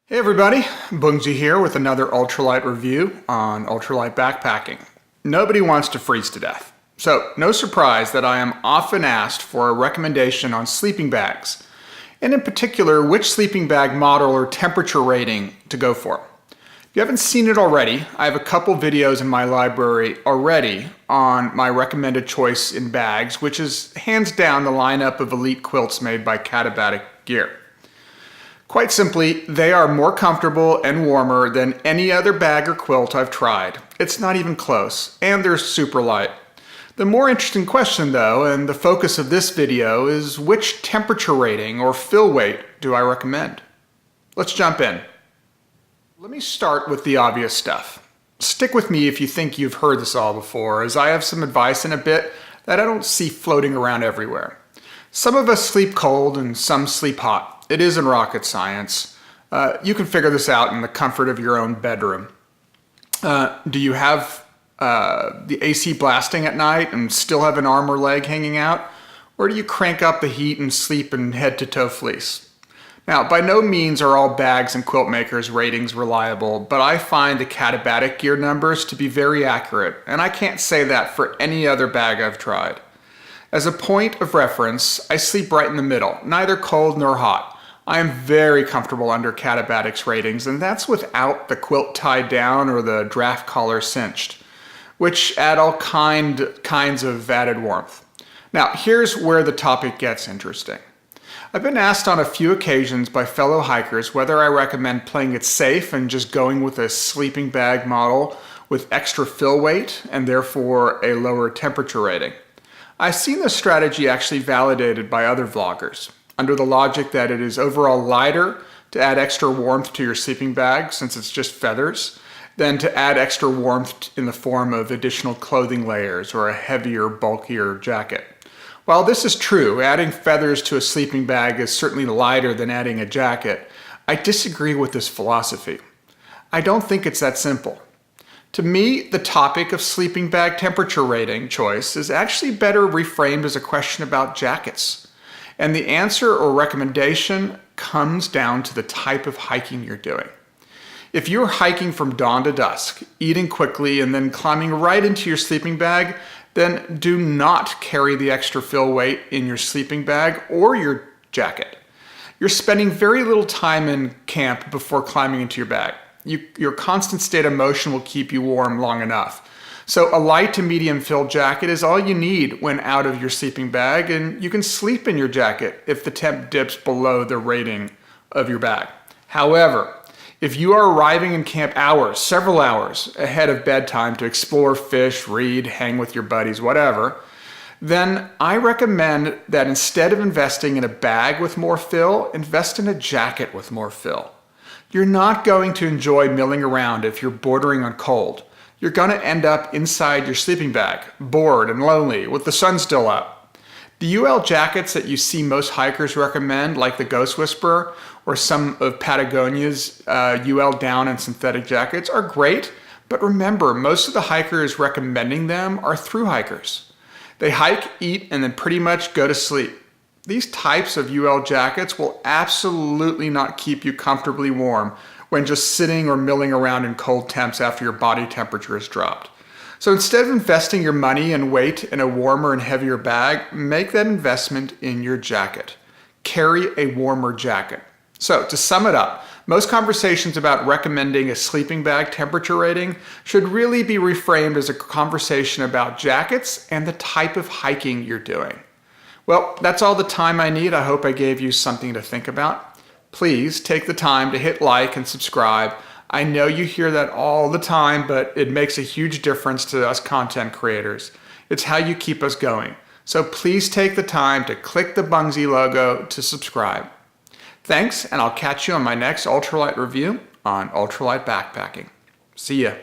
Hey everybody, Bungzy here with another ultralight review on ultralight backpacking. Nobody wants to freeze to death, so no surprise that I am often asked for a recommendation on sleeping bags, and in particular which sleeping bag model or temperature rating to go for. If you haven't seen it already, I have a couple videos in my library already on my recommended choice in bags, which is hands down the lineup of elite quilts made by Katabatic Gear. Quite simply, they are more comfortable and warmer than any other bag or quilt I've tried. It's not even close, and they're super light. The more interesting question though, and the focus of this video, is which temperature rating or fill weight do I recommend? Let's jump in. Let me start with the obvious stuff. Stick with me if you think you've heard this all before, as I have some advice in a bit that I don't see floating around everywhere. Some of us sleep cold and some sleep hot. It isn't rocket science. You can figure this out in the comfort of your own bedroom. Do you have the AC blasting at night and still have an arm or leg hanging out? Or do you crank up the heat and sleep in head-to-toe fleece? Now, by no means are all bags and quilt makers' ratings reliable, but I find the Katabatic Gear numbers to be very accurate, and I can't say that for any other bag I've tried. As a point of reference, I sleep right in the middle, neither cold nor hot. I am very comfortable under Katabatic's ratings, and that's without the quilt tied down or the draft collar cinched, which add all kinds of added warmth. Now, here's where the topic gets interesting. I've been asked on a few occasions by fellow hikers whether I recommend playing it safe and just going with a sleeping bag model with extra fill weight and therefore a lower temperature rating. I've seen this strategy actually validated by other vloggers, under the logic that it is overall lighter to add extra warmth to your sleeping bag since it's just feathers, than to add extra warmth in the form of additional clothing layers or a heavier, bulkier jacket. While this is true, adding feathers to a sleeping bag is certainly lighter than adding a jacket, I disagree with this philosophy. I don't think it's that simple. To me, the topic of sleeping bag temperature rating choice is actually better reframed as a question about jackets. And the answer or recommendation comes down to the type of hiking you're doing. If you're hiking from dawn to dusk, eating quickly and then climbing right into your sleeping bag, then do not carry the extra fill weight in your sleeping bag or your jacket. You're spending very little time in camp before climbing into your bag. Your constant state of motion will keep you warm long enough. So a light to medium fill jacket is all you need when out of your sleeping bag, and you can sleep in your jacket if the temp dips below the rating of your bag. However, if you are arriving in camp several hours ahead of bedtime to explore, fish, read, hang with your buddies, whatever, then I recommend that instead of investing in a bag with more fill, invest in a jacket with more fill. You're not going to enjoy milling around if you're bordering on cold. You're going to end up inside your sleeping bag, bored and lonely, with the sun still up. The UL jackets that you see most hikers recommend, like the Ghost Whisperer or some of Patagonia's UL down and synthetic jackets, are great, but remember, most of the hikers recommending them are thru hikers. They hike, eat, and then pretty much go to sleep. These types of UL jackets will absolutely not keep you comfortably warm when just sitting or milling around in cold temps after your body temperature has dropped. So instead of investing your money and weight in a warmer and heavier bag, make that investment in your jacket. Carry a warmer jacket. So to sum it up, most conversations about recommending a sleeping bag temperature rating should really be reframed as a conversation about jackets and the type of hiking you're doing. Well, that's all the time I need. I hope I gave you something to think about. Please take the time to hit like and subscribe. I know you hear that all the time, but it makes a huge difference to us content creators. It's how you keep us going. So please take the time to click the Bungzy logo to subscribe. Thanks, and I'll catch you on my next ultralight review on ultralight backpacking. See ya.